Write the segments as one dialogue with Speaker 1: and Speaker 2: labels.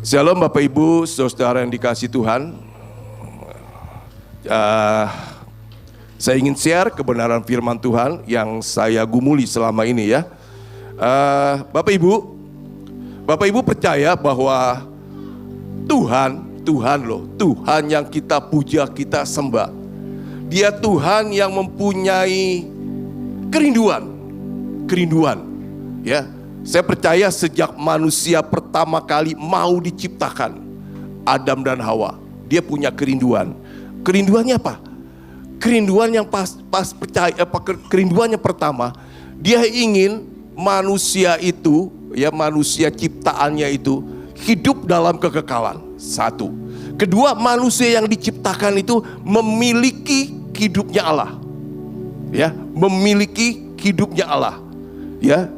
Speaker 1: Shalom Bapak Ibu, saudara yang dikasihi Tuhan. Saya ingin share kebenaran firman Tuhan yang saya gumuli selama ini ya. Bapak Ibu percaya bahwa Tuhan yang kita puja, kita sembah. Dia Tuhan yang mempunyai kerinduan ya. Saya percaya sejak manusia pertama kali mau diciptakan, Adam dan Hawa, dia punya kerinduan. Kerinduannya apa? Kerinduan yang kerinduannya pertama, dia ingin manusia itu, ya manusia ciptaannya itu hidup dalam kekekalan. Satu. Kedua, manusia yang diciptakan itu memiliki hidupnya Allah. Ya, memiliki hidupnya Allah. Ya.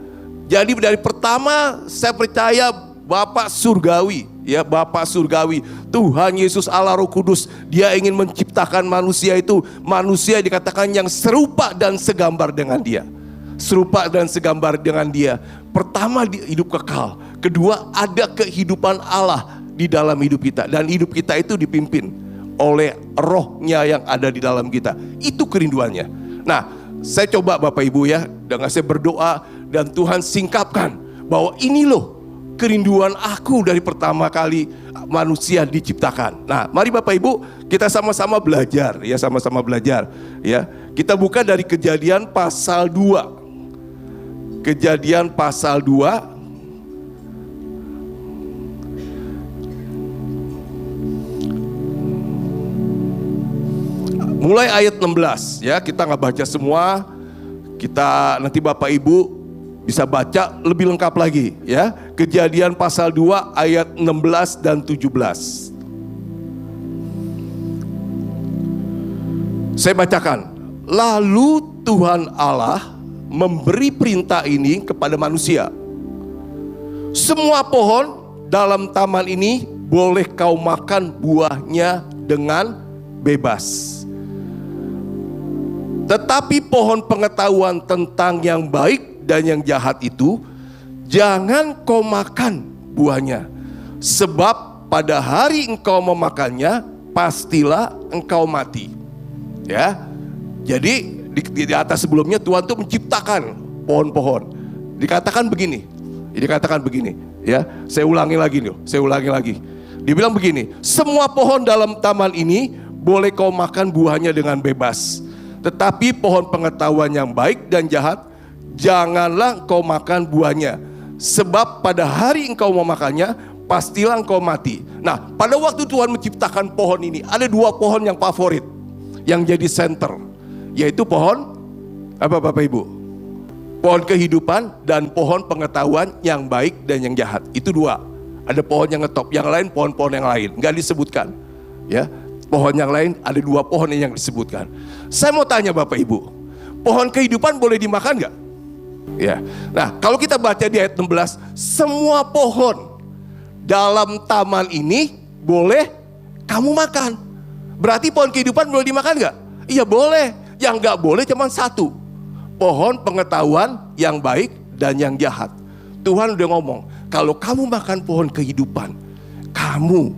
Speaker 1: Jadi dari pertama saya percaya Bapa Surgawi, ya Bapa Surgawi, Tuhan Yesus Allah Roh Kudus, dia ingin menciptakan manusia itu, manusia dikatakan yang serupa dan segambar dengan dia. Serupa dan segambar dengan dia. Pertama hidup kekal, kedua ada kehidupan Allah di dalam hidup kita, dan hidup kita itu dipimpin oleh rohnya yang ada di dalam kita. Itu kerinduannya. Nah, saya coba Bapak Ibu ya, dengan saya berdoa dan Tuhan singkapkan bahwa ini loh kerinduan aku dari pertama kali manusia diciptakan. Nah, mari Bapak Ibu kita sama-sama belajar ya, sama-sama belajar ya. Kita buka dari Kejadian pasal 2. Kejadian pasal 2 mulai ayat 16 ya. Kita nggak baca semua, kita nanti Bapak Ibu bisa baca lebih lengkap lagi ya. Kejadian pasal 2 ayat 16 dan 17. Saya bacakan. Lalu Tuhan Allah memberi perintah ini kepada manusia. Semua pohon dalam taman ini boleh kau makan buahnya dengan bebas. Tetapi pohon pengetahuan tentang yang baik dan yang jahat itu jangan kau makan buahnya, sebab pada hari engkau memakannya pastilah engkau mati. Ya, jadi di atas sebelumnya Tuhan tuh menciptakan pohon-pohon. Dikatakan begini, ya. Saya ulangi lagi. Dibilang begini, semua pohon dalam taman ini boleh kau makan buahnya dengan bebas. Tetapi pohon pengetahuan yang baik dan jahat janganlah engkau makan buahnya, sebab pada hari engkau memakannya pastilah engkau mati. Nah, pada waktu Tuhan menciptakan pohon ini, ada dua pohon yang favorit, yang jadi center, yaitu pohon apa Bapak Ibu? Pohon kehidupan dan pohon pengetahuan yang baik dan yang jahat. Itu dua. Ada pohon yang ngetop, yang lain pohon-pohon yang lain nggak disebutkan. Ya, pohon yang lain ada dua pohon yang disebutkan. Saya mau tanya Bapak Ibu, pohon kehidupan boleh dimakan nggak? Ya. Nah, kalau kita baca di ayat 16, semua pohon dalam taman ini boleh kamu makan. Berarti pohon kehidupan boleh dimakan nggak? Iya boleh. Yang nggak boleh cuma satu, pohon pengetahuan yang baik dan yang jahat. Tuhan udah ngomong, kalau kamu makan pohon kehidupan, kamu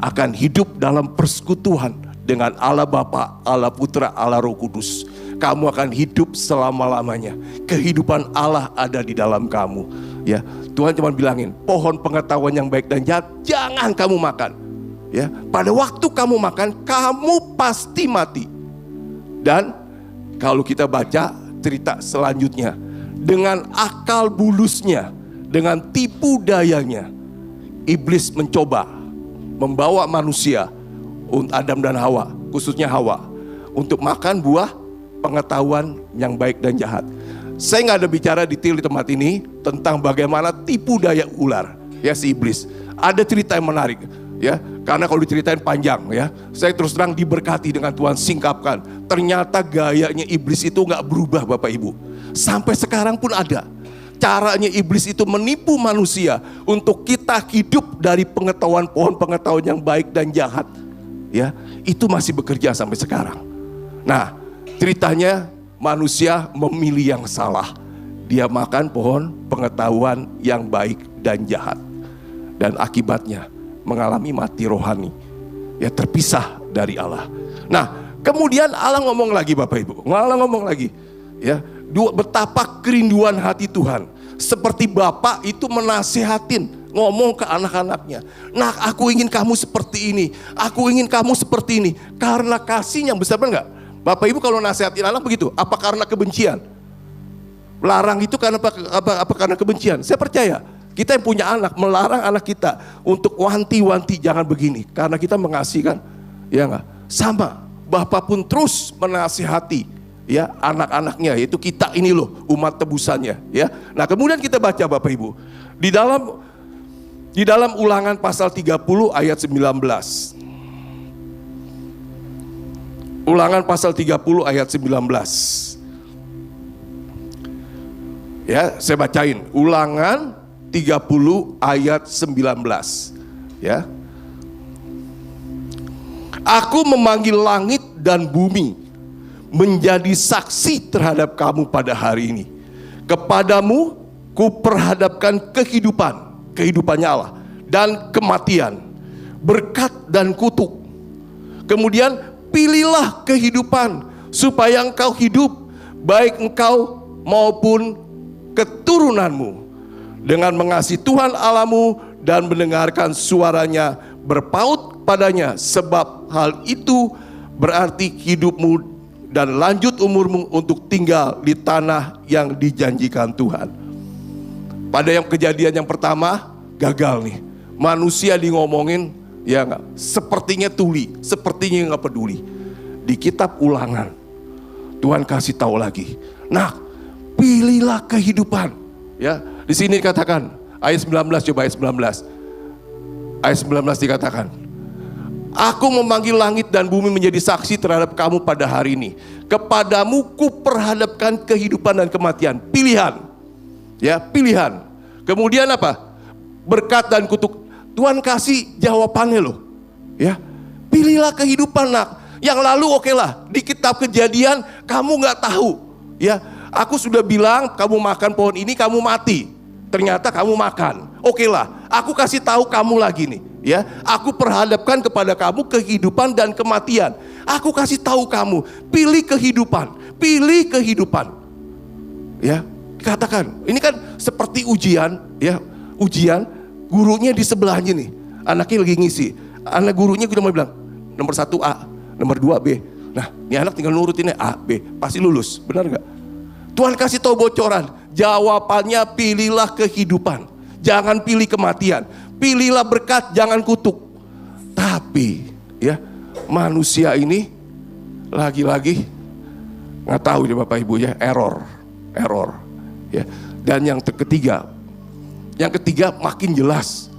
Speaker 1: akan hidup dalam persekutuan dengan Allah Bapa, Allah Putra, Allah Roh Kudus. Kamu akan hidup selama-lamanya. Kehidupan Allah ada di dalam kamu. Ya, Tuhan cuma bilangin, pohon pengetahuan yang baik dan jahat jangan kamu makan. Ya, pada waktu kamu makan, kamu pasti mati. Dan kalau kita baca cerita selanjutnya, dengan akal bulusnya, dengan tipu dayanya, iblis mencoba membawa manusia, Adam dan Hawa, khususnya Hawa, untuk makan buah pengetahuan yang baik dan jahat. Saya nggak ada bicara detail di tempat ini tentang bagaimana tipu daya ular, ya si iblis. Ada cerita yang menarik, ya, karena kalau diceritain panjang, ya. Saya terus terang diberkati dengan Tuhan singkapkan. Ternyata gayanya iblis itu nggak berubah Bapak Ibu. Sampai sekarang pun ada. Caranya iblis itu menipu manusia untuk kita hidup dari pengetahuan pohon pengetahuan yang baik dan jahat. Ya, itu masih bekerja sampai sekarang. Nah, ceritanya manusia memilih yang salah. Dia makan pohon pengetahuan yang baik dan jahat. Dan akibatnya mengalami mati rohani, ya, terpisah dari Allah. Nah, kemudian Allah ngomong lagi, Bapak Ibu, Allah ngomong lagi, ya, betapa kerinduan hati Tuhan. Seperti Bapak itu menasihatin, ngomong ke anak-anaknya, "Nah, aku ingin kamu seperti ini, aku ingin kamu seperti ini." Karena kasihnya besar, benar nggak? Bapak Ibu kalau nasihatin anak begitu, apa karena kebencian? Larang itu karena apa karena kebencian? Saya percaya kita yang punya anak melarang anak kita untuk wanti-wanti jangan begini, karena kita mengasihi, kan? Ya nggak? Sama, Bapak pun terus menasihati, ya, anak-anaknya, yaitu kita ini loh umat tebusannya, ya. Nah, kemudian kita baca, Bapak Ibu, di dalam Ulangan pasal 30 ayat 19. Ulangan pasal 30 ayat 19. Ya, saya bacain. Ulangan 30 ayat 19. Ya. Aku memanggil langit dan bumi menjadi saksi terhadap kamu pada hari ini. Kepadamu kuperhadapkan kehidupannya Allah, dan kematian, berkat dan kutuk. Kemudian pilihlah kehidupan supaya engkau hidup, baik engkau maupun keturunanmu, dengan mengasihi Tuhan Allahmu dan mendengarkan suaranya, berpaut padanya, sebab hal itu berarti hidupmu dan lanjut umurmu untuk tinggal di tanah yang dijanjikan Tuhan. Pada yang kejadian yang pertama gagal nih, manusia di ngomongin, ya nggak, sepertinya tuli, sepertinya nggak peduli. Di kitab Ulangan Tuhan kasih tahu lagi, "Nah, pilihlah kehidupan." Ya, di sini dikatakan ayat 19, coba ayat 19. Ayat 19 dikatakan, "Aku memanggil langit dan bumi menjadi saksi terhadap kamu pada hari ini. Kepadamu kuperhadapkan kehidupan dan kematian." Pilihan. Ya, pilihan. Kemudian apa? Berkat dan kutuk. Tuhan kasih jawabannya loh. Ya, pilihlah kehidupan, nak. Yang lalu oke lah, di kitab Kejadian kamu nggak tahu. Ya, aku sudah bilang kamu makan pohon ini kamu mati. Ternyata kamu makan. Oke lah, aku kasih tahu kamu lagi nih. Ya, aku perhadapkan kepada kamu kehidupan dan kematian. Aku kasih tahu kamu, pilih kehidupan, pilih kehidupan. Ya, katakan, ini kan seperti ujian, ya, ujian. Gurunya di sebelahnya nih, anaknya lagi ngisi. Anak gurunya udah mau bilang, nomor 1 A, nomor 2 B. Nah, ini anak tinggal nurutinnya A, B, pasti lulus, benar nggak? Tuhan kasih tahu bocoran, jawabannya pilihlah kehidupan, jangan pilih kematian. Pilihlah berkat, jangan kutuk. Tapi, ya, manusia ini lagi-lagi nggak tahu ya Bapak Ibu, ya, error, ya. Dan yang ketiga makin jelas,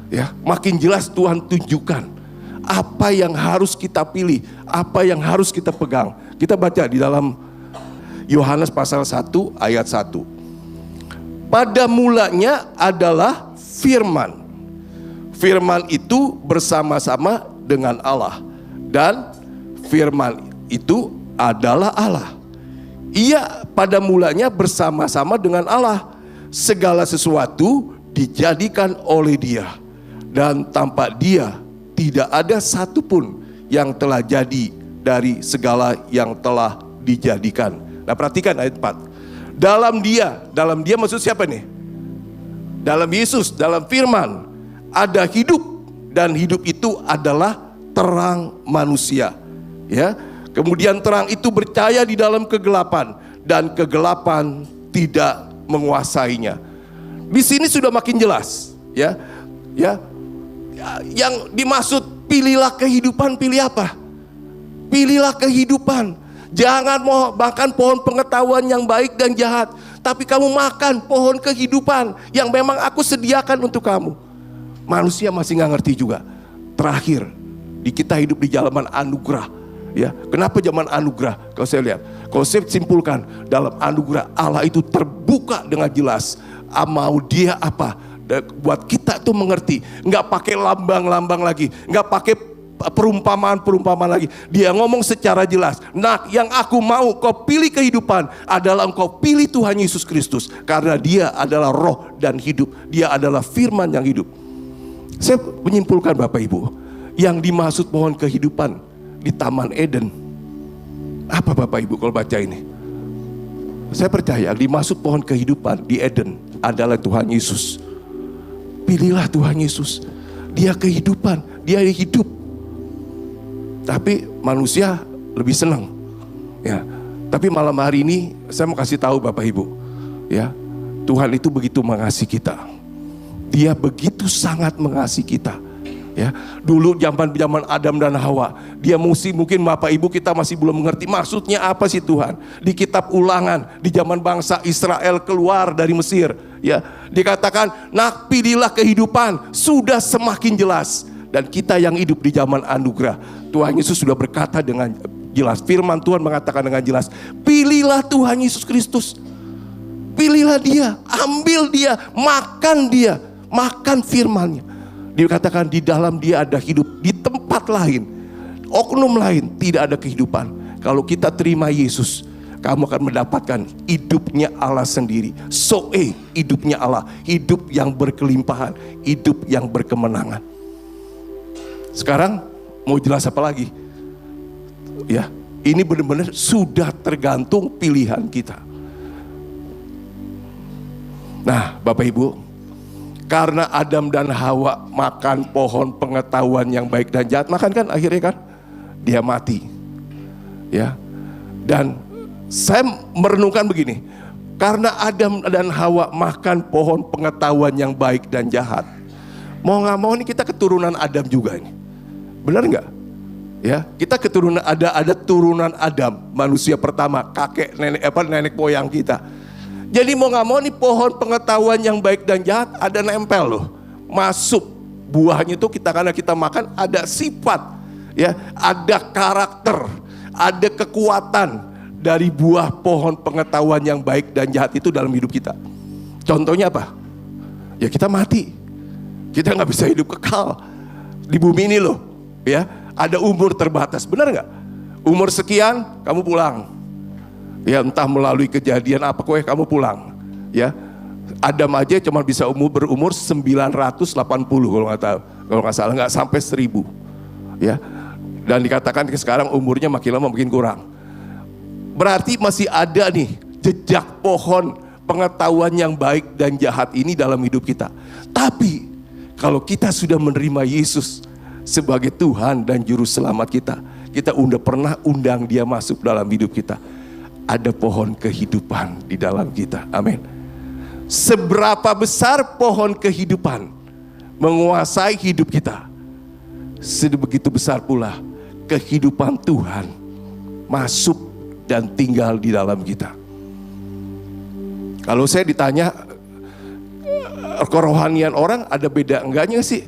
Speaker 1: ya, makin jelas Tuhan tunjukkan apa yang harus kita pilih, apa yang harus kita pegang. Kita baca di dalam Yohanes pasal 1 ayat 1. Pada mulanya adalah firman. Firman itu bersama-sama dengan Allah, dan firman itu adalah Allah. Ia pada mulanya bersama-sama dengan Allah. Segala sesuatu dijadikan oleh Dia, dan tanpa Dia tidak ada satupun yang telah jadi dari segala yang telah dijadikan. Nah, perhatikan ayat 4. Dalam dia maksud siapa nih? Dalam Yesus, dalam firman ada hidup, dan hidup itu adalah terang manusia. Ya, kemudian terang itu bercahaya di dalam kegelapan, dan kegelapan tidak menguasainya. Di sini sudah makin jelas, ya. Yang dimaksud pilihlah kehidupan, pilih apa? Pilihlah kehidupan. Jangan mau makan pohon pengetahuan yang baik dan jahat, tapi kamu makan pohon kehidupan yang memang aku sediakan untuk kamu. Manusia masih nggak ngerti juga. Terakhir, kita hidup di zaman anugerah. Ya, kenapa zaman anugerah? Kalau saya lihat, kalau saya simpulkan, dalam anugerah Allah itu terbuka dengan jelas. Mau Dia apa? Buat kita tuh mengerti, nggak pakai lambang-lambang lagi, nggak pakai perumpamaan lagi. Dia ngomong secara jelas. Nah, yang aku mau kau pilih kehidupan adalah engkau pilih Tuhan Yesus Kristus, karena Dia adalah roh dan hidup. Dia adalah firman yang hidup. Saya menyimpulkan Bapak Ibu, yang dimaksud pohon kehidupan di Taman Eden, apa Bapak Ibu kalau baca ini? Saya percaya dimaksud pohon kehidupan di Eden adalah Tuhan Yesus. Pilihlah Tuhan Yesus. Dia kehidupan, dia hidup. Tapi manusia lebih senang. Ya. Tapi malam hari ini saya mau kasih tahu Bapak Ibu, ya, Tuhan itu begitu mengasihi kita. Dia begitu sangat mengasihi kita. Ya, dulu zaman Adam dan Hawa, dia mungkin Bapak Ibu kita masih belum mengerti maksudnya apa sih Tuhan. Di kitab Ulangan, di zaman bangsa Israel keluar dari Mesir, ya, dikatakan, "Nak, pilihlah kehidupan," sudah semakin jelas. Dan kita yang hidup di zaman anugerah, Tuhan Yesus sudah berkata dengan jelas, firman Tuhan mengatakan dengan jelas, pilihlah Tuhan Yesus Kristus. Pilihlah dia, ambil dia, makan firman-Nya. Dikatakan di dalam dia ada hidup, di tempat lain, oknum lain tidak ada kehidupan. Kalau kita terima Yesus, kamu akan mendapatkan hidupnya Allah sendiri. Hidupnya Allah, hidup yang berkelimpahan, hidup yang berkemenangan. Sekarang mau jelas apa lagi? Ya, ini benar-benar sudah tergantung pilihan kita. Nah, Bapak Ibu, karena Adam dan Hawa makan pohon pengetahuan yang baik dan jahat, makan kan akhirnya kan dia mati. Ya. Dan saya merenungkan begini, karena Adam dan Hawa makan pohon pengetahuan yang baik dan jahat, mau nggak mau ini kita keturunan Adam juga ini. Benar nggak? Ya, kita keturunan ada turunan Adam, manusia pertama, kakek nenek moyang kita. Jadi mau nggak mau nih pohon pengetahuan yang baik dan jahat ada nempel loh, masuk buahnya itu karena kita makan ada sifat, ya, ada karakter, ada kekuatan dari buah pohon pengetahuan yang baik dan jahat itu dalam hidup kita. Contohnya apa? Ya kita mati, kita nggak bisa hidup kekal di bumi ini loh, ya. Ada umur terbatas, benar nggak? Umur sekian kamu pulang. Ya entah melalui kejadian apa kamu pulang. Ya, Adam aja cuma bisa berumur 980 kalau nggak salah, nggak sampai 1000. Ya, dan dikatakan sekarang umurnya makin lama makin kurang. Berarti masih ada nih jejak pohon pengetahuan yang baik dan jahat ini dalam hidup kita. Tapi kalau kita sudah menerima Yesus sebagai Tuhan dan Juru Selamat kita udah pernah undang dia masuk dalam hidup kita. Ada pohon kehidupan di dalam kita. Amin. Seberapa besar pohon kehidupan menguasai hidup kita, sebegitu besar pula kehidupan Tuhan masuk dan tinggal di dalam kita. Kalau saya ditanya kerohanian orang ada beda enggaknya sih?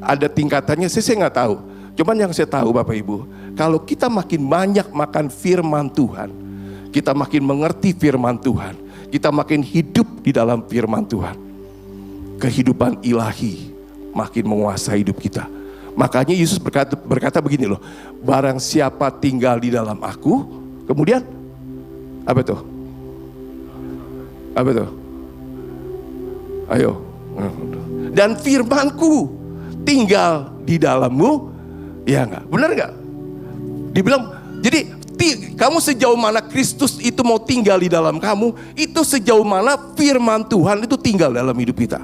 Speaker 1: Ada tingkatannya, saya nggak tahu. Cuman yang saya tahu Bapak Ibu, kalau kita makin banyak makan firman Tuhan, kita makin mengerti firman Tuhan, kita makin hidup di dalam firman Tuhan, kehidupan ilahi makin menguasai hidup kita. Makanya Yesus berkata begini loh, barang siapa tinggal di dalam aku, kemudian apa itu? Apa itu? Ayo. Dan firmanku tinggal di dalammu, ya enggak? Benar enggak? Dibilang, jadi kamu sejauh mana Kristus itu mau tinggal di dalam kamu, itu sejauh mana firman Tuhan itu tinggal dalam hidup kita.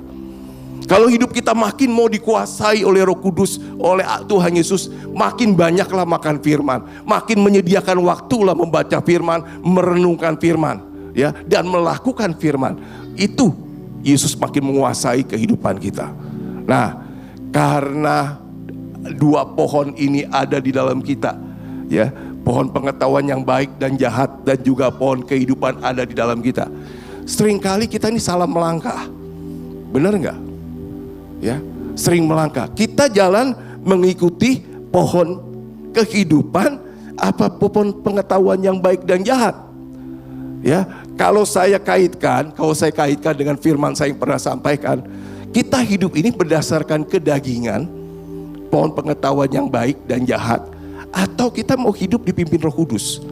Speaker 1: Kalau hidup kita makin mau dikuasai oleh Roh Kudus, oleh Tuhan Yesus, makin banyaklah makan firman, makin menyediakan waktulah membaca firman, merenungkan firman, ya, dan melakukan firman. Itu Yesus makin menguasai kehidupan kita. Nah, karena dua pohon ini ada di dalam kita, ya, pohon pengetahuan yang baik dan jahat dan juga pohon kehidupan ada di dalam kita. Seringkali kita ini salah melangkah, benar nggak? Ya, sering melangkah. Kita jalan mengikuti pohon kehidupan, apa pohon pengetahuan yang baik dan jahat. Ya, kalau saya kaitkan dengan firman saya yang pernah sampaikan, kita hidup ini berdasarkan kedagingan, pohon pengetahuan yang baik dan jahat, atau kita mau hidup dipimpin Roh Kudus.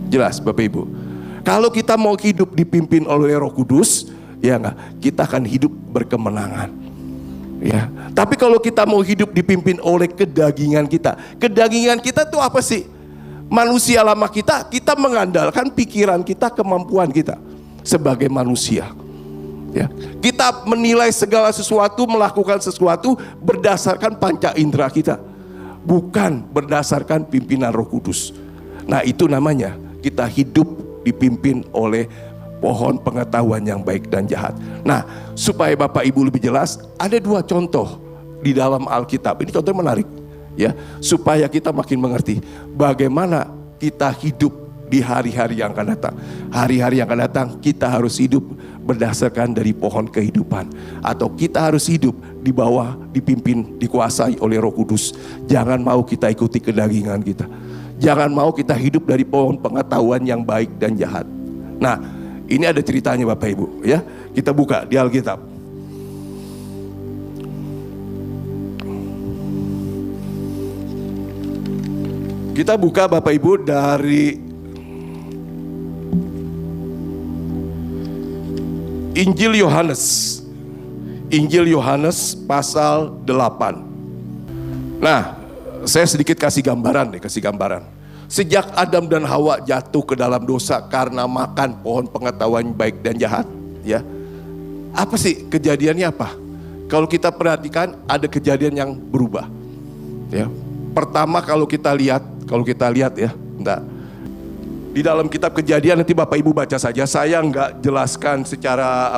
Speaker 1: Jelas Bapak Ibu. Kalau kita mau hidup dipimpin oleh Roh Kudus, ya enggak, kita akan hidup berkemenangan. Ya, tapi kalau kita mau hidup dipimpin oleh kedagingan kita tuh apa sih? Manusia lama kita mengandalkan pikiran kita, kemampuan kita sebagai manusia. Ya, kita menilai segala sesuatu, melakukan sesuatu berdasarkan panca indera kita, bukan berdasarkan pimpinan Roh Kudus. Nah, itu namanya kita hidup dipimpin oleh pohon pengetahuan yang baik dan jahat. Nah, supaya Bapak Ibu lebih jelas, ada 2 contoh di dalam Alkitab. Ini contohnya menarik, ya, supaya kita makin mengerti bagaimana kita hidup di hari-hari yang akan datang. Hari-hari yang akan datang kita harus hidup berdasarkan dari pohon kehidupan, atau kita harus hidup di bawah, dipimpin, dikuasai oleh Roh Kudus. Jangan mau kita ikuti kedagingan kita. Jangan mau kita hidup dari pohon pengetahuan yang baik dan jahat. Nah, ini ada ceritanya Bapak Ibu, ya. Kita buka di Alkitab. Kita buka Bapak Ibu dari Injil Yohanes. Injil Yohanes pasal 8. Nah, saya sedikit kasih gambaran. Sejak Adam dan Hawa jatuh ke dalam dosa karena makan pohon pengetahuan baik dan jahat, ya. Apa sih kejadiannya apa? Kalau kita perhatikan ada kejadian yang berubah. Ya. Pertama kalau kita lihat ya, di dalam kitab Kejadian, nanti Bapak Ibu baca saja. Saya nggak jelaskan secara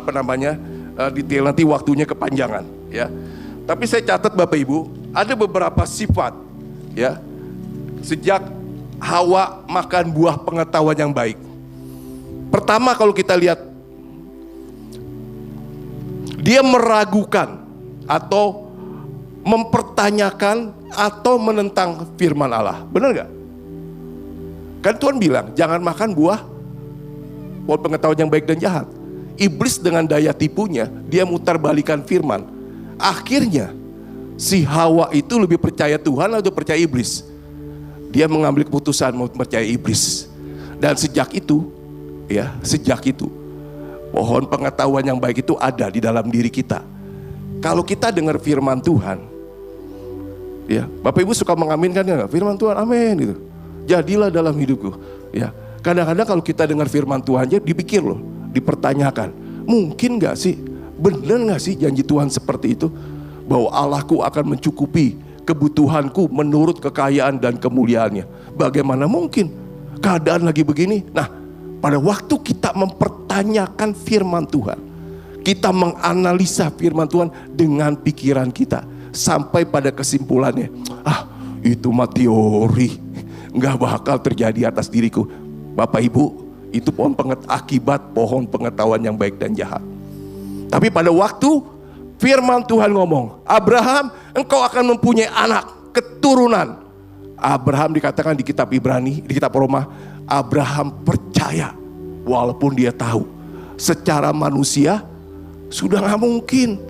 Speaker 1: detail, nanti waktunya kepanjangan, ya. Tapi saya catat Bapak Ibu, ada beberapa sifat, ya. Sejak Hawa makan buah pengetahuan yang baik. Pertama kalau kita lihat, dia meragukan atau mempertanyakan atau menentang firman Allah. Benar gak? Kan Tuhan bilang jangan makan buah pohon pengetahuan yang baik dan jahat. Iblis dengan daya tipunya, dia mutarbalikan firman. Akhirnya si Hawa itu lebih percaya Tuhan atau percaya iblis? Dia mengambil keputusan mau percaya iblis. Dan sejak itu pohon pengetahuan yang baik itu ada di dalam diri kita. Kalau kita dengar firman Tuhan, ya, Bapak Ibu suka mengaminkan ya, firman Tuhan, amin gitu. Jadilah dalam hidupku, ya. Kadang-kadang kalau kita dengar firman Tuhan aja dipikir loh, dipertanyakan, mungkin gak sih, benar gak sih janji Tuhan seperti itu, bahwa Allahku akan mencukupi kebutuhanku menurut kekayaan dan kemuliaannya. Bagaimana mungkin keadaan lagi begini? Nah, pada waktu kita mempertanyakan firman Tuhan, kita menganalisa firman Tuhan dengan pikiran kita, sampai pada kesimpulannya, itu mah teori, nggak bakal terjadi atas diriku. Bapak Ibu, itu akibat pohon pengetahuan yang baik dan jahat. Tapi pada waktu firman Tuhan ngomong, Abraham, engkau akan mempunyai anak, keturunan. Abraham dikatakan di kitab Ibrani, di kitab Roma, Abraham percaya walaupun dia tahu secara manusia sudah gak mungkin.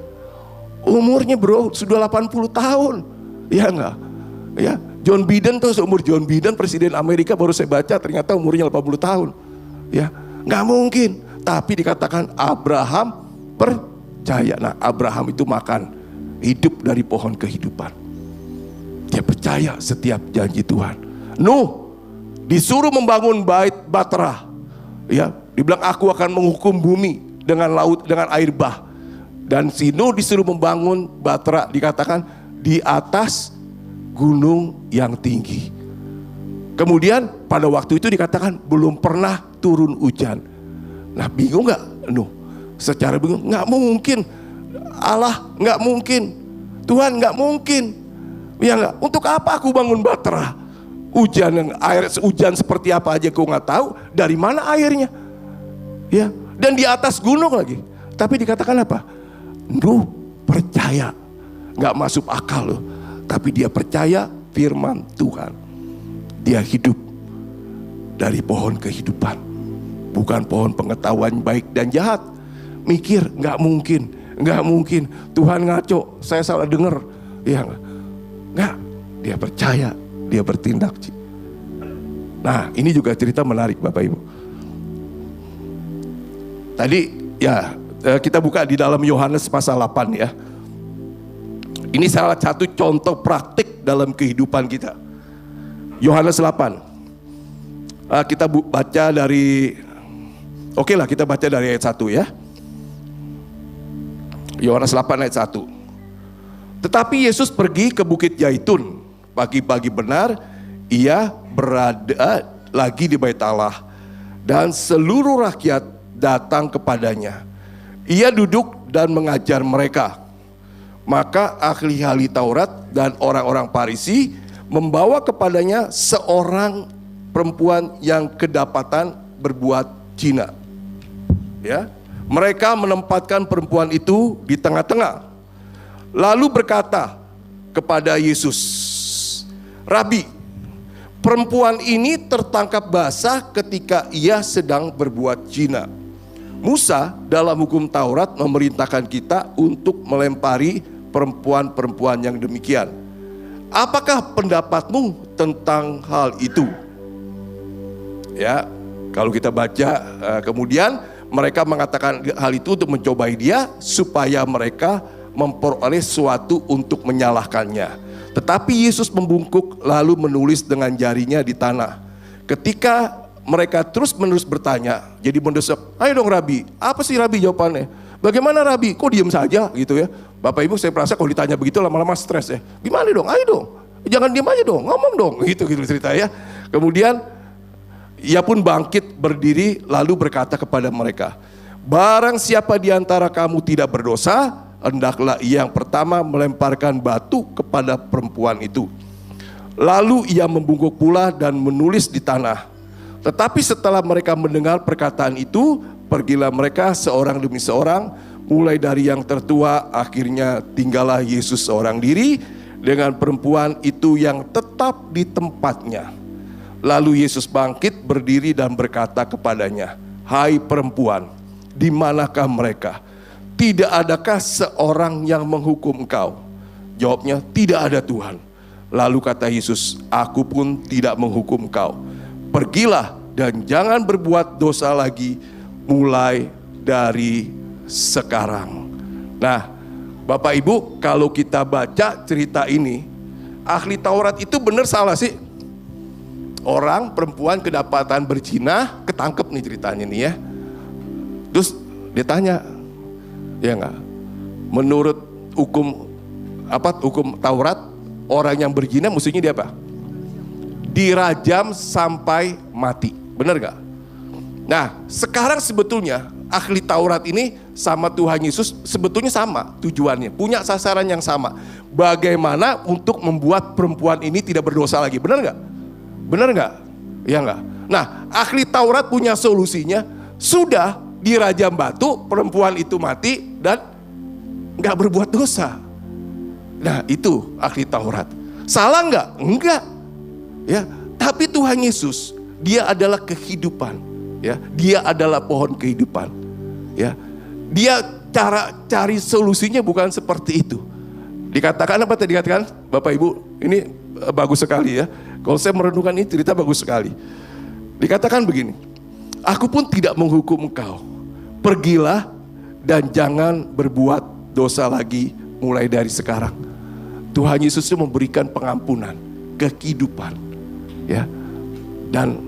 Speaker 1: Umurnya sudah 80 tahun. Ya enggak? Ya, John Biden tuh seumur John Biden, presiden Amerika, baru saya baca ternyata umurnya 80 tahun. Ya, gak mungkin. Tapi dikatakan Abraham percaya. Nah, Abraham itu makan, hidup dari pohon kehidupan. Dia percaya setiap janji Tuhan. Nuh disuruh membangun bait Batra. Ya, dibilang aku akan menghukum bumi dengan laut, dengan air bah. Dan si Nuh disuruh membangun Batra, dikatakan di atas gunung yang tinggi. Kemudian pada waktu itu dikatakan belum pernah turun hujan. Nah, bingung gak Nuh? Secara bingung, gak mungkin. Allah gak mungkin. Tuhan gak mungkin. Ya enggak, untuk apa aku bangun Batra? Hujan seperti apa aja aku nggak tahu, dari mana airnya? Ya, dan di atas gunung lagi. Tapi dikatakan apa? Nuh percaya, nggak masuk akal loh. Tapi dia percaya firman Tuhan. Dia hidup dari pohon kehidupan, bukan pohon pengetahuan baik dan jahat. Mikir nggak mungkin. Tuhan ngaco, saya salah dengar. Ya nggak, dia percaya, dia bertindak. Nah, ini juga cerita menarik Bapak Ibu. Tadi ya kita buka di dalam Yohanes pasal 8 ya. Ini salah satu contoh praktik dalam kehidupan kita. Yohanes 8. Kita baca dari, oke lah kita baca dari ayat 1 ya. Yohanes 8 ayat 1. Tetapi Yesus pergi ke Bukit Zaitun. Pagi-pagi benar, ia berada lagi di Bait Allah. Dan seluruh rakyat datang kepadanya. Ia duduk dan mengajar mereka. Maka ahli-ahli Taurat dan orang-orang Farisi membawa kepadanya seorang perempuan yang kedapatan berbuat zina. Ya, mereka menempatkan perempuan itu di tengah-tengah. Lalu berkata kepada Yesus, "Rabi, perempuan ini tertangkap basah ketika ia sedang berbuat zina. Musa dalam hukum Taurat memerintahkan kita untuk melempari perempuan-perempuan yang demikian. Apakah pendapatmu tentang hal itu?" Ya, kalau kita baca kemudian mereka mengatakan hal itu untuk mencobai dia supaya mereka memperoleh sesuatu untuk menyalahkannya. Tetapi Yesus membungkuk lalu menulis dengan jarinya di tanah. Ketika mereka terus-menerus bertanya, jadi mendesak, "Ayo dong Rabi, apa sih Rabi jawabannya? Bagaimana Rabi? Kok diam saja?" gitu ya. Bapak Ibu saya merasa kalau ditanya begitu lama-lama stres ya. Gimana dong? Ayo dong. Jangan diam aja dong, ngomong dong. Gitu cerita ya. Kemudian ia pun bangkit berdiri lalu berkata kepada mereka, "Barang siapa di antara kamu tidak berdosa, hendaklah ia yang pertama melemparkan batu kepada perempuan itu." Lalu ia membungkuk pula dan menulis di tanah. Tetapi setelah mereka mendengar perkataan itu, pergilah mereka seorang demi seorang, mulai dari yang tertua, akhirnya tinggallah Yesus seorang diri dengan perempuan itu yang tetap di tempatnya. Lalu Yesus bangkit berdiri dan berkata kepadanya, "Hai perempuan, di manakah mereka? Tidak adakah seorang yang menghukum engkau?" Jawabnya, "Tidak ada Tuhan." Lalu kata Yesus, "Aku pun tidak menghukum engkau. Pergilah dan jangan berbuat dosa lagi mulai dari sekarang." Nah, Bapak Ibu, kalau kita baca cerita ini, ahli Taurat itu benar salah sih? Orang perempuan kedapatan berzina, ketangkep nih ceritanya nih ya. Terus dia tanya, ya enggak? Menurut hukum Taurat, orang yang berzina mestinya dia apa? Dirajam sampai mati. Benar enggak? Nah, sekarang sebetulnya ahli Taurat ini sama Tuhan Yesus sebetulnya sama tujuannya, punya sasaran yang sama. Bagaimana untuk membuat perempuan ini tidak berdosa lagi, benar nggak? Benar nggak? Ya nggak? Nah, ahli Taurat punya solusinya, sudah dirajam batu, perempuan itu mati dan nggak berbuat dosa. Nah, itu ahli Taurat. Salah nggak? Enggak. Ya, tapi Tuhan Yesus, dia adalah kehidupan. Ya, dia adalah pohon kehidupan. Ya, dia cari solusinya bukan seperti itu. Dikatakan apa tadi dikatakan, Bapak Ibu? Ini bagus sekali ya. Kalau saya merenungkan ini cerita bagus sekali. Dikatakan begini, "Aku pun tidak menghukum engkau. Pergilah dan jangan berbuat dosa lagi mulai dari sekarang." Tuhan Yesus itu memberikan pengampunan, kehidupan, ya. Dan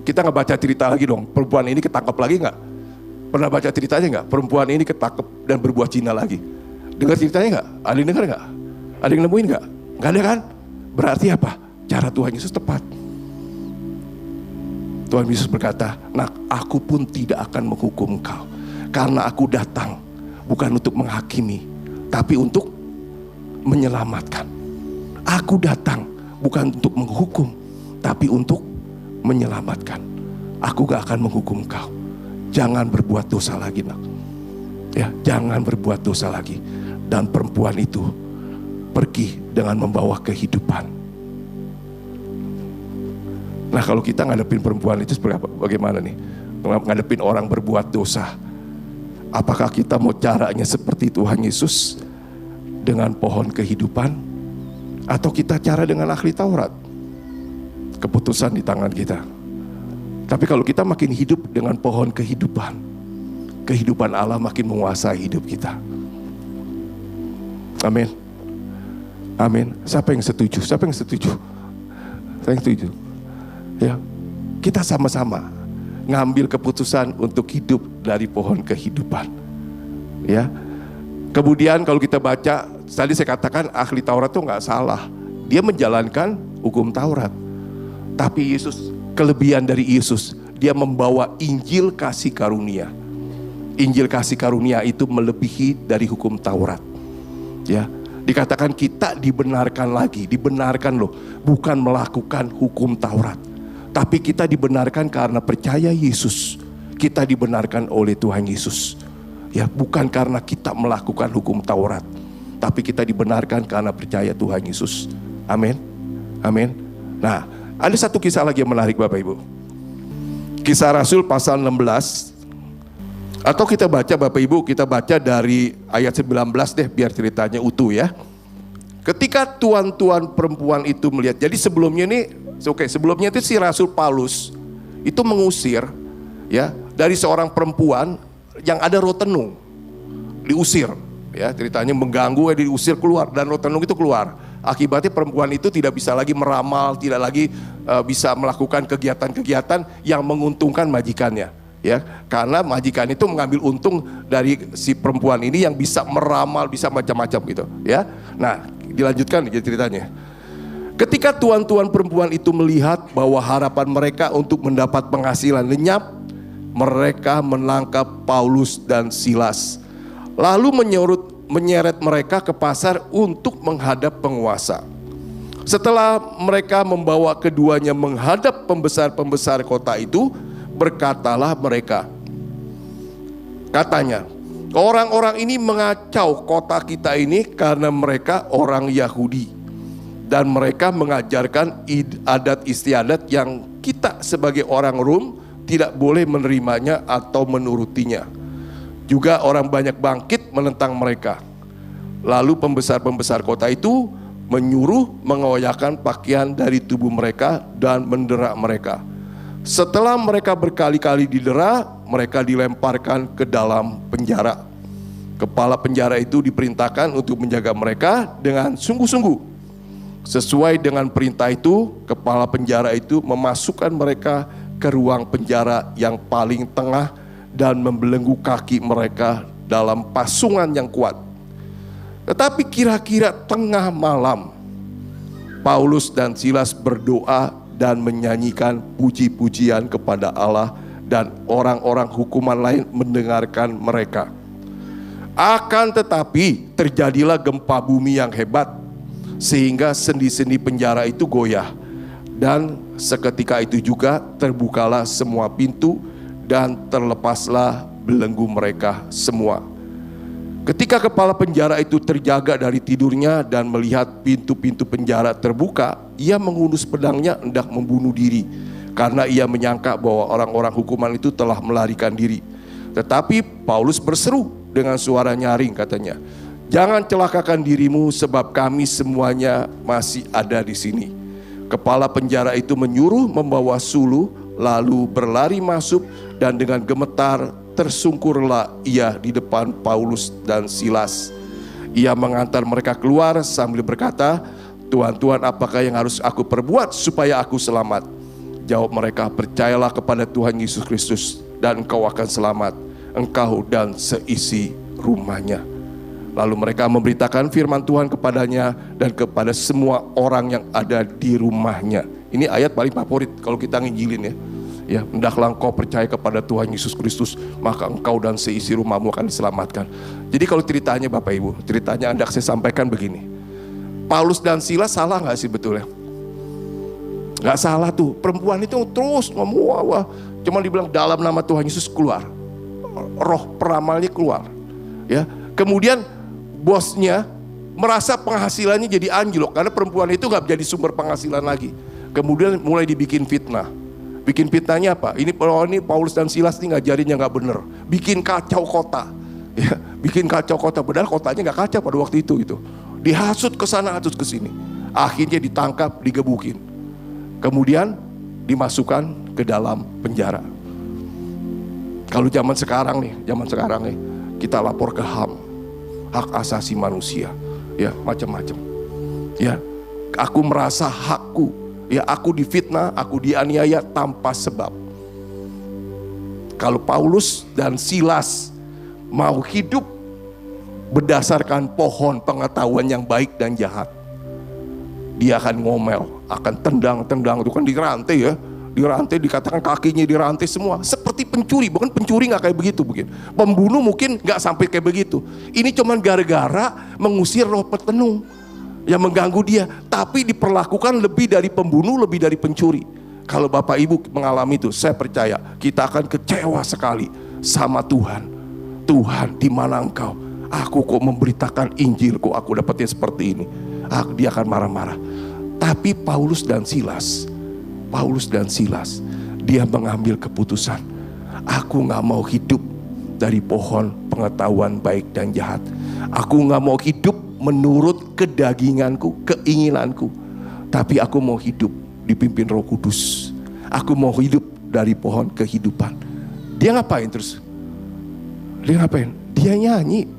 Speaker 1: kita nggak baca cerita lagi dong. Perempuan ini ketangkap lagi nggak? Pernah baca ceritanya nggak? Perempuan ini ketangkap dan berbuat zina lagi. Dengar ceritanya nggak? Ada yang dengar nggak? Ada yang nemuin nggak? Nggak ada kan? Berarti apa? Cara Tuhan Yesus tepat. Tuhan Yesus berkata, "Nak, aku pun tidak akan menghukum engkau. Karena aku datang bukan untuk menghakimi, tapi untuk menyelamatkan. Aku datang bukan untuk menghukum, tapi untuk menyelamatkan. Aku gak akan menghukum engkau. Jangan berbuat dosa lagi, nak. Ya, jangan berbuat dosa lagi." Dan perempuan itu pergi dengan membawa kehidupan. Nah, kalau kita ngadepin perempuan itu seperti apa? Bagaimana nih? Ngadepin orang berbuat dosa. Apakah kita mau caranya seperti Tuhan Yesus dengan pohon kehidupan? Atau kita cara dengan ahli Taurat? Keputusan di tangan kita. Tapi kalau kita makin hidup dengan pohon kehidupan, kehidupan Allah makin menguasai hidup kita. Amin. Amin. Siapa yang setuju? Siapa yang setuju? Saya yang setuju. Ya, kita sama-sama ngambil keputusan untuk hidup dari pohon kehidupan. Ya. Kemudian kalau kita baca, tadi saya katakan ahli Taurat itu nggak salah. Dia menjalankan hukum Taurat. Tapi Yesus, kelebihan dari Yesus, dia membawa Injil kasih karunia. Injil kasih karunia itu melebihi dari hukum Taurat. Ya, dikatakan kita dibenarkan lagi, dibenarkan loh, bukan melakukan hukum Taurat. Tapi kita dibenarkan karena percaya Yesus. Kita dibenarkan oleh Tuhan Yesus. Ya, bukan karena kita melakukan hukum Taurat, tapi kita dibenarkan karena percaya Tuhan Yesus. Amin. Amin. Nah, ada satu kisah lagi yang menarik Bapak Ibu. Kisah Rasul pasal 16. Atau kita baca Bapak Ibu, kita baca dari ayat 19 deh, biar ceritanya utuh ya. Ketika tuan-tuan perempuan itu melihat, jadi sebelumnya sebelumnya itu si Rasul Paulus itu mengusir ya dari seorang perempuan yang ada roh tenung, diusir ya, ceritanya mengganggu, diusir keluar, dan roh tenung itu keluar. Akibatnya perempuan itu tidak bisa lagi meramal, tidak lagi bisa melakukan kegiatan-kegiatan yang menguntungkan majikannya. Ya, karena majikan itu mengambil untung dari si perempuan ini yang bisa meramal, bisa macam-macam gitu, ya. Nah, dilanjutkan ceritanya. Ketika tuan-tuan perempuan itu melihat bahwa harapan mereka untuk mendapat penghasilan lenyap, mereka menangkap Paulus dan Silas, lalu menyeret mereka ke pasar untuk menghadap penguasa. Setelah mereka membawa keduanya menghadap pembesar-pembesar kota itu, berkatalah mereka, katanya, orang-orang ini mengacau kota kita ini karena mereka orang Yahudi, dan mereka mengajarkan adat istiadat yang kita sebagai orang Rom tidak boleh menerimanya atau menurutinya. Juga orang banyak bangkit menentang mereka. Lalu pembesar-pembesar kota itu menyuruh mengoyakkan pakaian dari tubuh mereka dan mendera mereka. Setelah mereka berkali-kali didera, mereka dilemparkan ke dalam penjara. Kepala penjara itu diperintahkan untuk menjaga mereka dengan sungguh-sungguh. Sesuai dengan perintah itu, kepala penjara itu memasukkan mereka ke ruang penjara yang paling tengah dan membelenggu kaki mereka dalam pasungan yang kuat. Tetapi kira-kira tengah malam, Paulus dan Silas berdoa dan menyanyikan puji-pujian kepada Allah, dan orang-orang hukuman lain mendengarkan mereka. Akan tetapi terjadilah gempa bumi yang hebat, sehingga sendi-sendi penjara itu goyah, dan seketika itu juga terbukalah semua pintu dan terlepaslah belenggu mereka semua. Ketika kepala penjara itu terjaga dari tidurnya dan melihat pintu-pintu penjara terbuka, ia menghunus pedangnya hendak membunuh diri, karena ia menyangka bahwa orang-orang hukuman itu telah melarikan diri. Tetapi Paulus berseru dengan suara nyaring, katanya, "Jangan celakakan dirimu, sebab kami semuanya masih ada di sini." Kepala penjara itu menyuruh membawa suluh, lalu berlari masuk, dan dengan gemetar tersungkurlah ia di depan Paulus dan Silas. Ia mengantar mereka keluar sambil berkata, "Tuan-tuan, apakah yang harus aku perbuat supaya aku selamat?" Jawab mereka, "Percayalah kepada Tuhan Yesus Kristus dan engkau akan selamat, engkau dan seisi rumahnya." Lalu mereka memberitakan firman Tuhan kepadanya dan kepada semua orang yang ada di rumahnya. Ini ayat paling favorit kalau kita nginjilin ya. Ya, hendaklah engkau percaya kepada Tuhan Yesus Kristus, maka engkau dan seisi rumahmu akan diselamatkan. Jadi kalau ceritanya Bapak Ibu, ceritanya hendak saya sampaikan begini. Paulus dan Silas salah gak sih betulnya? Gak salah tuh, perempuan itu terus ngomong, wah, cuma dibilang dalam nama Tuhan Yesus keluar, roh peramalnya keluar. Ya, kemudian bosnya merasa penghasilannya jadi anjlok karena perempuan itu gak jadi sumber penghasilan lagi. Kemudian mulai dibikin fitnah. Bikin fitnahnya apa? Ini Paulus dan Silas ini ngajarin yang gak bener, bikin kacau kota, ya, bikin kacau kota. Padahal kotanya gak kacau pada waktu itu gitu. Dihasut ke sana, hasut ke sini. Akhirnya ditangkap, digebukin. Kemudian dimasukkan ke dalam penjara. Kalau zaman sekarang nih, kita lapor ke HAM, hak asasi manusia, ya macam-macam. Ya, aku merasa hakku. Ya, aku difitnah, aku dianiaya tanpa sebab. Kalau Paulus dan Silas mau hidup berdasarkan pohon pengetahuan yang baik dan jahat, dia akan ngomel, akan tendang-tendang. Itu kan dirantai ya, dirantai, dikatakan kakinya dirantai semua. Seperti pencuri, bukan pencuri nggak kayak begitu mungkin. Pembunuh mungkin nggak sampai kayak begitu. Ini cuman gara-gara mengusir roh petenung yang mengganggu dia. Tapi diperlakukan lebih dari pembunuh, lebih dari pencuri. Kalau Bapak Ibu mengalami itu, saya percaya kita akan kecewa sekali sama Tuhan. Tuhan, di mana Engkau? Aku kok memberitakan Injil, kok aku dapatnya seperti ini. Dia akan marah-marah. Tapi Paulus dan Silas, dia mengambil keputusan. Aku gak mau hidup dari pohon pengetahuan baik dan jahat. Aku gak mau hidup menurut kedaginganku, keinginanku. Tapi aku mau hidup dipimpin Roh Kudus. Aku mau hidup dari pohon kehidupan. Dia ngapain terus? Dia ngapain? Dia nyanyi,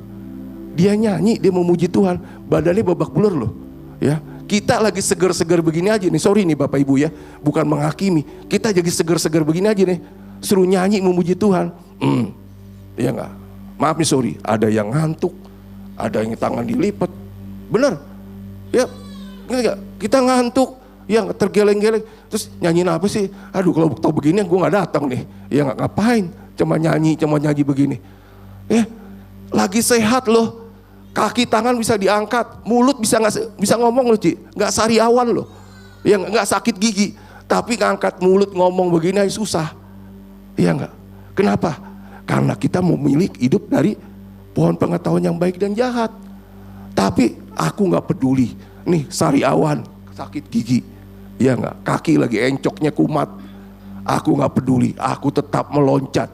Speaker 1: dia memuji Tuhan. Badannya babak belur loh. Ya, kita lagi seger-seger begini aja nih. Sorry nih Bapak Ibu ya, bukan menghakimi. Kita jadi seger-seger begini aja nih, suruh nyanyi memuji Tuhan. Ya enggak? Maaf nih, sorry. Ada yang ngantuk, ada yang tangan dilipat. Bener? Ya, enggak? Kita ngantuk, yang tergeleng-geleng, terus nyanyiin apa sih? Aduh, kalau tau begini gue nggak datang nih. Ya nggak ngapain? Cuma nyanyi begini. Lagi sehat loh. Kaki tangan bisa diangkat, mulut bisa ngomong loh, Ci. Nggak sariawan loh, yang nggak sakit gigi, tapi ngangkat mulut ngomong begini aja susah, iya nggak? Kenapa? Karena kita memilih hidup dari pohon pengetahuan yang baik dan jahat. Tapi aku nggak peduli, nih sariawan, sakit gigi, iya nggak? Kaki lagi encoknya kumat, aku nggak peduli, aku tetap meloncat,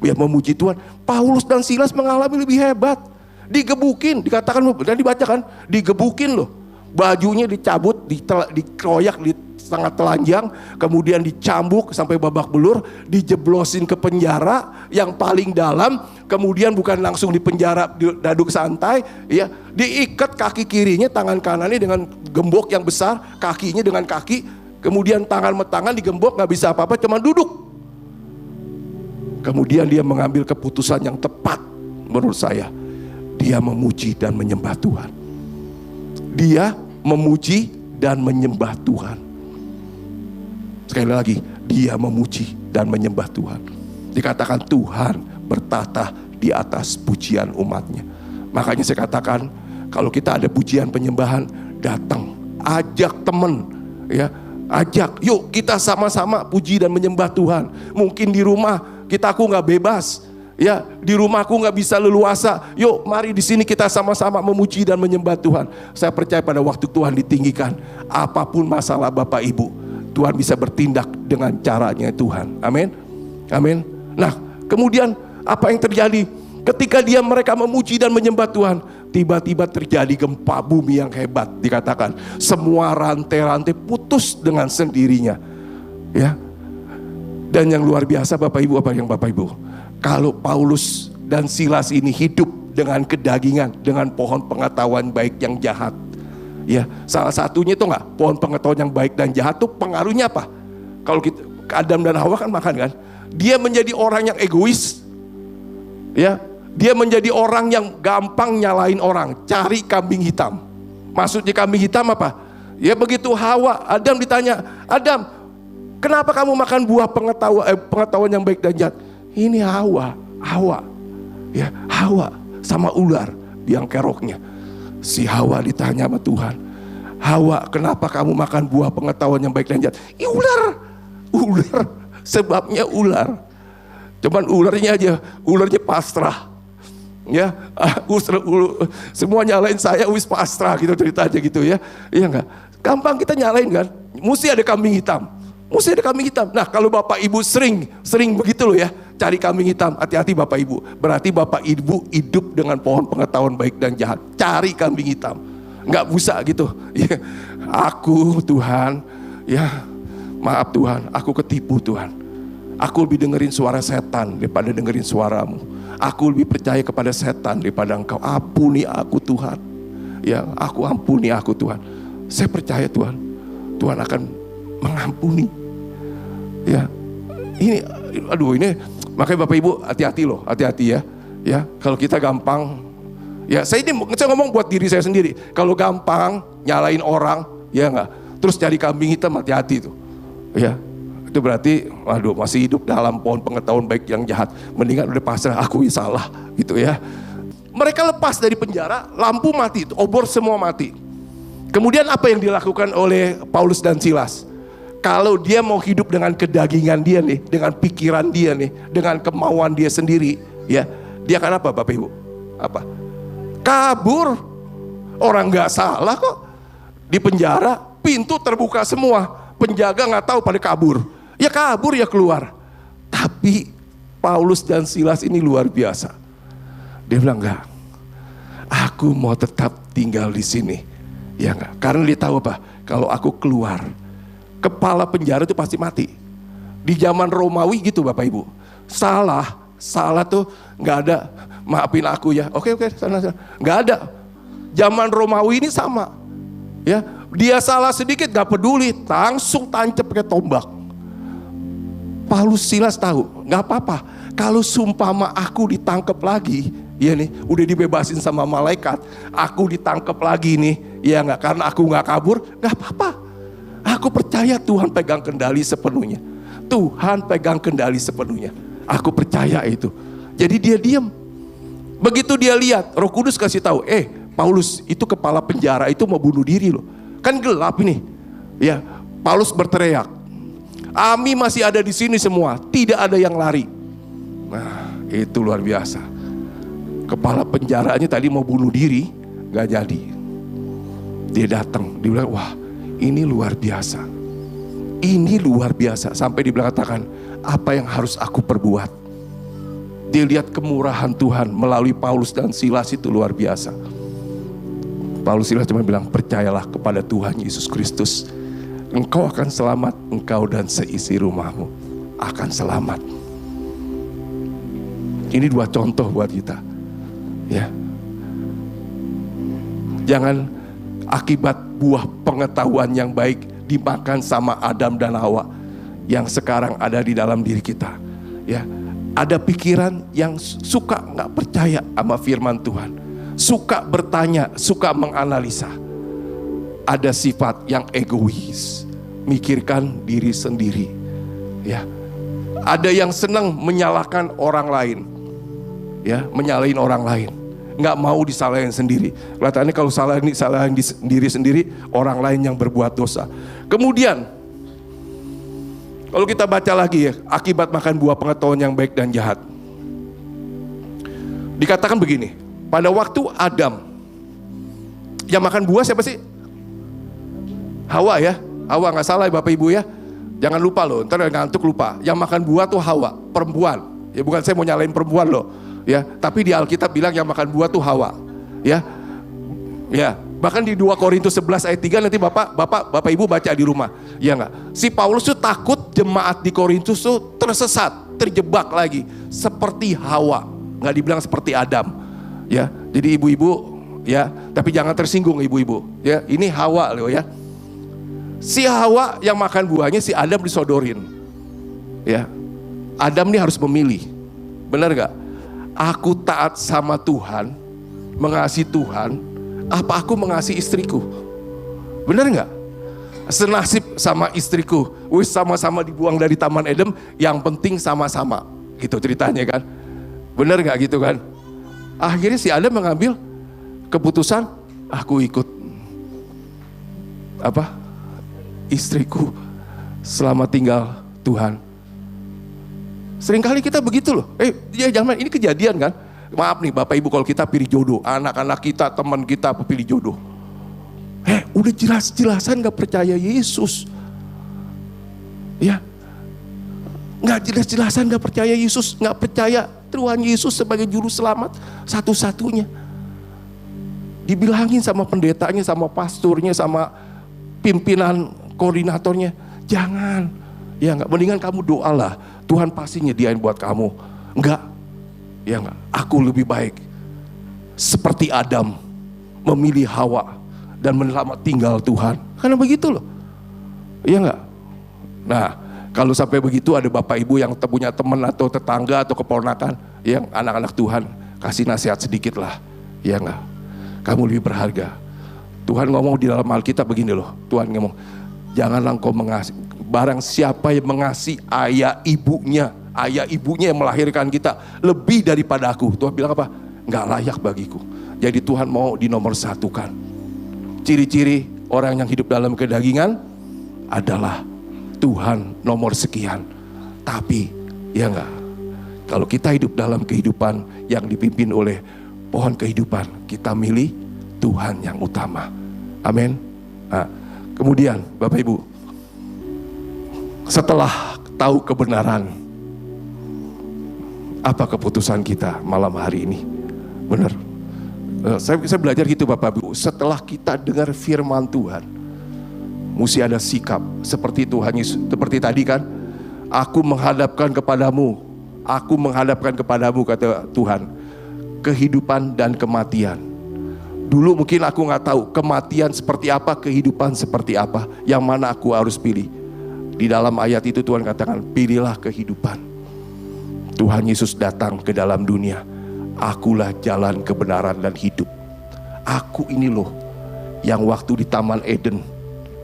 Speaker 1: ya memuji Tuhan. Paulus dan Silas mengalami lebih hebat. Digebukin, dikatakan dan dibacakan, digebukin loh. Bajunya dicabut, dikeroyak, di setengah telanjang, kemudian dicambuk sampai babak belur, dijeblosin ke penjara yang paling dalam, kemudian bukan langsung di penjara duduk santai, ya, diikat kaki kirinya, tangan kanannya dengan gembok yang besar, kakinya dengan kaki, kemudian tangan digembok, nggak bisa apa-apa, cuma duduk. Kemudian dia mengambil keputusan yang tepat menurut saya. Dia memuji dan menyembah Tuhan. Dia memuji dan menyembah Tuhan. Sekali lagi, dia memuji dan menyembah Tuhan. Dikatakan Tuhan bertata di atas pujian umatnya. Makanya saya katakan, kalau kita ada pujian penyembahan, datang, ajak teman, ya, ajak, yuk kita sama-sama puji dan menyembah Tuhan. Mungkin di rumah aku nggak bebas. Ya, di rumahku nggak bisa leluasa. Yuk, mari di sini kita sama-sama memuji dan menyembah Tuhan. Saya percaya pada waktu Tuhan ditinggikan, apapun masalah Bapak Ibu, Tuhan bisa bertindak dengan caranya Tuhan. Amin, amin. Nah, kemudian apa yang terjadi? Ketika mereka memuji dan menyembah Tuhan, tiba-tiba terjadi gempa bumi yang hebat. Dikatakan semua rantai-rantai putus dengan sendirinya. Ya. Dan yang luar biasa Bapak Ibu, apa yang Bapak Ibu? Kalau Paulus dan Silas ini hidup dengan kedagingan, dengan pohon pengetahuan baik yang jahat, ya, salah satunya itu nggak, pohon pengetahuan yang baik dan jahat tuh pengaruhnya apa? Kalau Adam dan Hawa kan makan kan, dia menjadi orang yang egois, ya, dia menjadi orang yang gampang nyalain orang, cari kambing hitam. Maksudnya kambing hitam apa? Ya begitu Adam ditanya, Adam, kenapa kamu makan buah pengetahuan yang baik dan jahat? Ini Hawa, ya, Hawa sama ular biang keroknya. Si Hawa ditanya sama Tuhan, Hawa, kenapa kamu makan buah pengetahuan yang baik dan jahat? Ular, sebabnya ular. Cuman ularnya pasrah, ya, semua nyalain saya, wis pasrah gitu ceritanya gitu ya, iya nggak? Gampang kita nyalain kan? Mesti ada kambing hitam. Nah, kalau Bapak Ibu sering begitu loh ya, cari kambing hitam, hati-hati Bapak Ibu. Berarti Bapak Ibu hidup dengan pohon pengetahuan baik dan jahat. Cari kambing hitam, nggak bisa gitu. Ya, aku Tuhan, ya maaf Tuhan, aku ketipu Tuhan. Aku lebih dengerin suara setan daripada dengerin suaramu. Aku lebih percaya kepada setan daripada Engkau. Ampuni aku Tuhan. Ya, ampuni aku Tuhan. Saya percaya Tuhan akan mengampuni. Ya, ini makanya Bapak Ibu hati-hati ya. Ya, kalau kita gampang, ya saya ngomong buat diri saya sendiri. Kalau gampang nyalain orang, ya enggak, terus cari kambing hitam, hati-hati tuh. Ya, itu berarti, masih hidup dalam pohon pengetahuan baik yang jahat. Mendingan udah pasrah, akui salah, gitu ya. Mereka lepas dari penjara, lampu mati, obor semua mati. Kemudian apa yang dilakukan oleh Paulus dan Silas? Kalau dia mau hidup dengan kedagingan dia nih, dengan pikiran dia nih, dengan kemauan dia sendiri, ya, dia akan apa Bapak Ibu? Apa? Kabur. Orang gak salah kok. Di penjara, pintu terbuka semua. Penjaga gak tahu pada kabur. Ya kabur ya keluar. Tapi Paulus dan Silas ini luar biasa. Dia bilang enggak, aku mau tetap tinggal di sini. Ya enggak, karena dia tahu apa? Kalau aku keluar, kepala penjara itu pasti mati. Di zaman Romawi gitu Bapak Ibu. Salah tuh nggak ada, maafin aku ya. Oke, sana. Nggak ada. Zaman Romawi ini sama. Ya, dia salah sedikit nggak peduli, langsung tancap pakai tombak. Paulus Silas tahu, nggak apa-apa. Kalau sumpama aku ditangkap lagi, ya nih, udah dibebasin sama malaikat, aku ditangkap lagi nih, ya nggak, karena aku nggak kabur, nggak apa-apa. Aku percaya Tuhan pegang kendali sepenuhnya. Tuhan pegang kendali sepenuhnya. Aku percaya itu. Jadi dia diam. Begitu dia lihat, Roh Kudus kasih tahu, Paulus itu kepala penjara itu mau bunuh diri loh. Kan gelap ini. Ya, Paulus berteriak, Ami masih ada di sini semua, tidak ada yang lari. Nah, itu luar biasa. Kepala penjaranya tadi mau bunuh diri, gak jadi. Dia datang, dia bilang, wah ini luar biasa. Ini luar biasa. Sampai dia katakan, apa yang harus aku perbuat? Dia lihat kemurahan Tuhan melalui Paulus dan Silas itu luar biasa. Paulus Silas cuma bilang, percayalah kepada Tuhan Yesus Kristus. Engkau akan selamat, engkau dan seisi rumahmu akan selamat. Ini dua contoh buat kita. Ya, jangan akibat buah pengetahuan yang baik dimakan sama Adam dan Hawa yang sekarang ada di dalam diri kita. Ya, ada pikiran yang suka nggak percaya sama firman Tuhan, suka bertanya, suka menganalisa. Ada sifat yang egois, mikirkan diri sendiri. Ya, ada yang senang menyalahkan orang lain. Ya, menyalahin orang lain, nggak mau disalahin sendiri. Kelihatannya kalau salahin diri sendiri, orang lain yang berbuat dosa. Kemudian, kalau kita baca lagi ya, akibat makan buah pengetahuan yang baik dan jahat. Dikatakan begini, pada waktu Adam, yang makan buah siapa sih? Hawa ya, Hawa, nggak salah ya Bapak Ibu ya. Jangan lupa loh, ntar ngantuk lupa. Yang makan buah tuh Hawa, perempuan. Ya bukan saya mau nyalain perempuan loh. Ya, tapi di Alkitab bilang yang makan buah tuh Hawa. Ya. Ya, bahkan di 2 Korintus 11 ayat 3 nanti Bapak Ibu baca di rumah. Ya enggak? Si Paulus tuh takut jemaat di Korintus tuh tersesat, terjebak lagi seperti Hawa. Enggak dibilang seperti Adam. Ya. Jadi ibu-ibu ya, tapi jangan tersinggung ibu-ibu. Ya, ini Hawa loh ya. Si Hawa yang makan buahnya, si Adam disodorin. Ya. Adam nih harus memilih. Benar enggak? Aku taat sama Tuhan, mengasihi Tuhan, apa aku mengasihi istriku? Benar nggak? Senasib sama istriku, wis sama-sama dibuang dari Taman Eden, yang penting sama-sama. Gitu ceritanya kan? Benar nggak gitu kan? Akhirnya si Adam mengambil keputusan, aku ikut istriku selama tinggal Tuhan. Seringkali kita begitu loh. Ya jangan, ini kejadian kan. Maaf nih Bapak Ibu kalau kita pilih jodoh, anak-anak kita, teman kita pilih jodoh. Udah jelas-jelasan gak percaya Yesus. Ya, gak jelas-jelasan gak percaya Yesus, gak percaya Tuhan Yesus sebagai juru selamat satu-satunya. Dibilangin sama pendetanya, sama pasturnya, sama pimpinan koordinatornya, jangan. Ya enggak, mendingan kamu doalah, Tuhan pasti nyediain buat kamu. Enggak, ya enggak, aku lebih baik seperti Adam memilih Hawa dan menyelamat tinggal Tuhan. Karena begitu loh. Iya enggak? Nah, kalau sampai begitu ada bapak ibu yang punya teman atau tetangga atau keponakan yang anak-anak Tuhan, kasih nasihat sedikit lah. Iya enggak? Kamu lebih berharga. Tuhan ngomong di dalam Alkitab begini loh. Tuhan ngomong, janganlah engkau mengasihi, barang siapa yang mengasihi ayah ibunya yang melahirkan kita lebih daripada aku. Tuhan bilang apa? Enggak layak bagiku. Jadi Tuhan mau dinomorsatukan. Ciri-ciri orang yang hidup dalam kedagingan adalah Tuhan nomor sekian. Tapi ya enggak, kalau kita hidup dalam kehidupan yang dipimpin oleh pohon kehidupan, kita milih Tuhan yang utama. Amin. Nah, kemudian Bapak Ibu, setelah tahu kebenaran, apa keputusan kita malam hari ini? Benar. Saya belajar gitu Bapak Ibu, setelah kita dengar firman Tuhan, mesti ada sikap seperti Tuhan Yesus, seperti tadi kan, aku menghadapkan kepadamu kata Tuhan, kehidupan dan kematian. Dulu mungkin aku nggak tahu kematian seperti apa, kehidupan seperti apa, yang mana aku harus pilih. Di dalam ayat itu Tuhan katakan, pilihlah kehidupan. Tuhan Yesus datang ke dalam dunia, akulah jalan kebenaran dan hidup. Aku ini loh yang waktu di Taman Eden,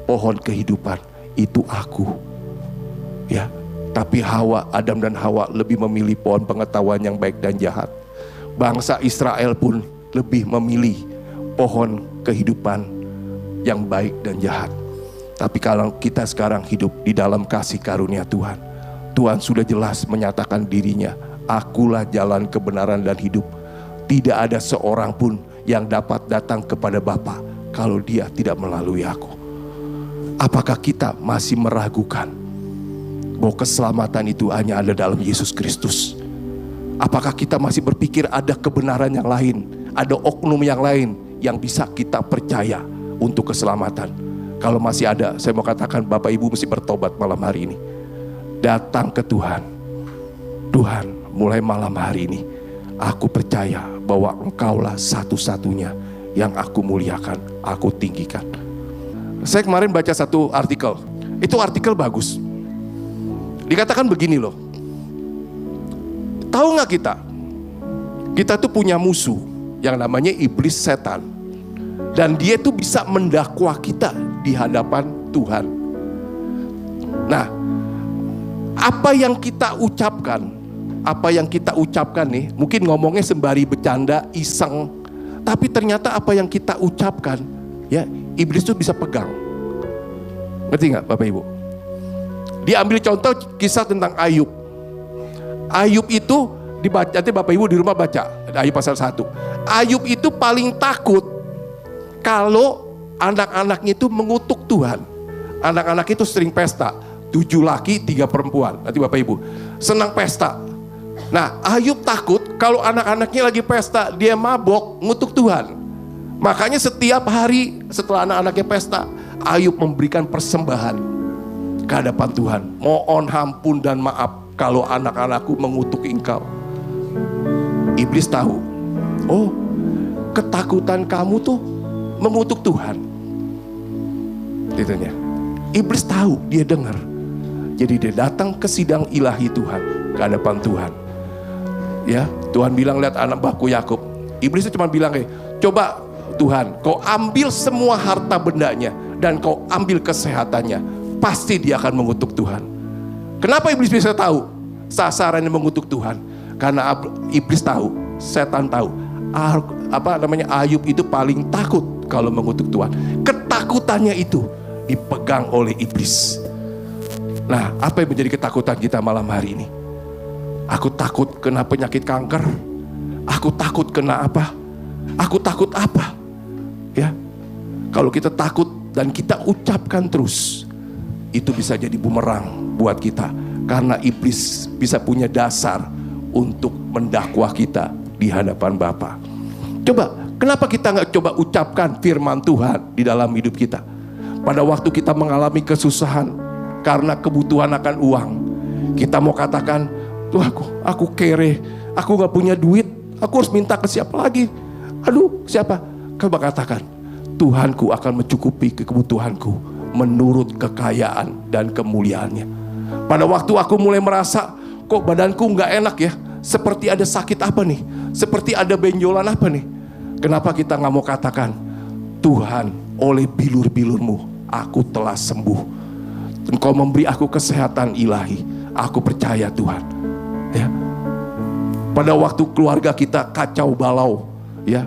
Speaker 1: pohon kehidupan, itu aku. Ya, tapi Adam dan Hawa lebih memilih pohon pengetahuan yang baik dan jahat. Bangsa Israel pun lebih memilih pohon kehidupan yang baik dan jahat. Tapi kalau kita sekarang hidup di dalam kasih karunia Tuhan, Tuhan sudah jelas menyatakan dirinya, akulah jalan kebenaran dan hidup. Tidak ada seorang pun yang dapat datang kepada Bapa kalau dia tidak melalui aku. Apakah kita masih meragukan bahwa keselamatan itu hanya ada dalam Yesus Kristus? Apakah kita masih berpikir ada kebenaran yang lain, ada oknum yang lain yang bisa kita percaya untuk keselamatan? Kalau masih ada, saya mau katakan Bapak Ibu mesti bertobat malam hari ini. Datang ke Tuhan. Tuhan, mulai malam hari ini aku percaya bahwa Engkaulah satu-satunya yang aku muliakan, aku tinggikan. Saya kemarin baca satu artikel. Itu artikel bagus. Dikatakan begini loh. Tahu gak kita? Kita tuh punya musuh yang namanya iblis, setan. Dan dia tuh bisa mendakwa kita di hadapan Tuhan. Nah, apa yang kita ucapkan nih, mungkin ngomongnya sembari bercanda, iseng, tapi ternyata apa yang kita ucapkan, ya, iblis tuh bisa pegang. Ngerti gak Bapak Ibu? Diambil contoh kisah tentang Ayub. Ayub itu dibaca, nanti Bapak Ibu di rumah baca Ayub pasal 1. Ayub itu paling takut kalau anak-anaknya itu mengutuk Tuhan. Anak-anak itu sering pesta, 7 laki 3 perempuan. Nanti Bapak Ibu senang pesta. Nah, Ayub takut kalau anak-anaknya lagi pesta, dia mabok ngutuk Tuhan. Makanya setiap hari setelah anak-anaknya pesta, Ayub memberikan persembahan ke hadapan Tuhan. Mohon ampun dan maaf kalau anak-anakku mengutuk Engkau. Iblis tahu, oh, ketakutan kamu tuh mengutuk Tuhan. Titunya. Iblis tahu, dia dengar. Jadi dia datang ke sidang ilahi Tuhan, ke hadapan Tuhan. Ya, Tuhan bilang, lihat anak mbahku Yakub. Iblis itu cuma bilang, coba Tuhan, kau ambil semua harta bendanya dan kau ambil kesehatannya, pasti dia akan mengutuk Tuhan. Kenapa iblis bisa tahu sasarannya mengutuk Tuhan? Karena iblis tahu, setan tahu, Ayub itu paling takut kalau mengutuk Tuhan. Ketakutannya itu dipegang oleh iblis. Nah, apa yang menjadi ketakutan kita malam hari ini? Aku takut kena penyakit kanker. Aku takut kena apa? Aku takut apa? Ya, kalau kita takut dan kita ucapkan terus, itu bisa jadi bumerang buat kita. Karena iblis bisa punya dasar untuk mendakwah kita di hadapan Bapa. Coba, kenapa kita nggak coba ucapkan firman Tuhan di dalam hidup kita? Pada waktu kita mengalami kesusahan karena kebutuhan akan uang, kita mau katakan, tuh aku kere, aku gak punya duit, aku harus minta ke siapa lagi? Aduh, siapa? Coba katakan, Tuhanku akan mencukupi kebutuhanku menurut kekayaan dan kemuliaannya. Pada waktu aku mulai merasa, kok badanku nggak enak ya, seperti ada sakit apa nih, seperti ada benjolan apa nih. Kenapa kita nggak mau katakan, Tuhan, oleh bilur-bilurmu aku telah sembuh. Engkau memberi aku kesehatan ilahi. Aku percaya Tuhan. Ya. Pada waktu keluarga kita kacau balau, ya,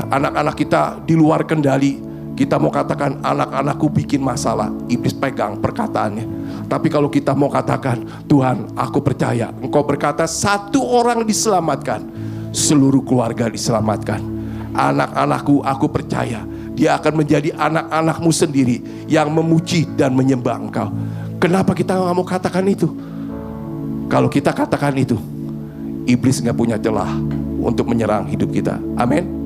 Speaker 1: anak-anak kita di luar kendali, kita mau katakan anak-anakku bikin masalah, iblis pegang perkataannya. Tapi kalau kita mau katakan, Tuhan, aku percaya Engkau berkata satu orang diselamatkan, seluruh keluarga diselamatkan. Anak-anakku, aku percaya dia akan menjadi anak-anakmu sendiri yang memuji dan menyembah Engkau. Kenapa kita nggak mau katakan itu? Kalau kita katakan itu, iblis nggak punya celah untuk menyerang hidup kita. Amin.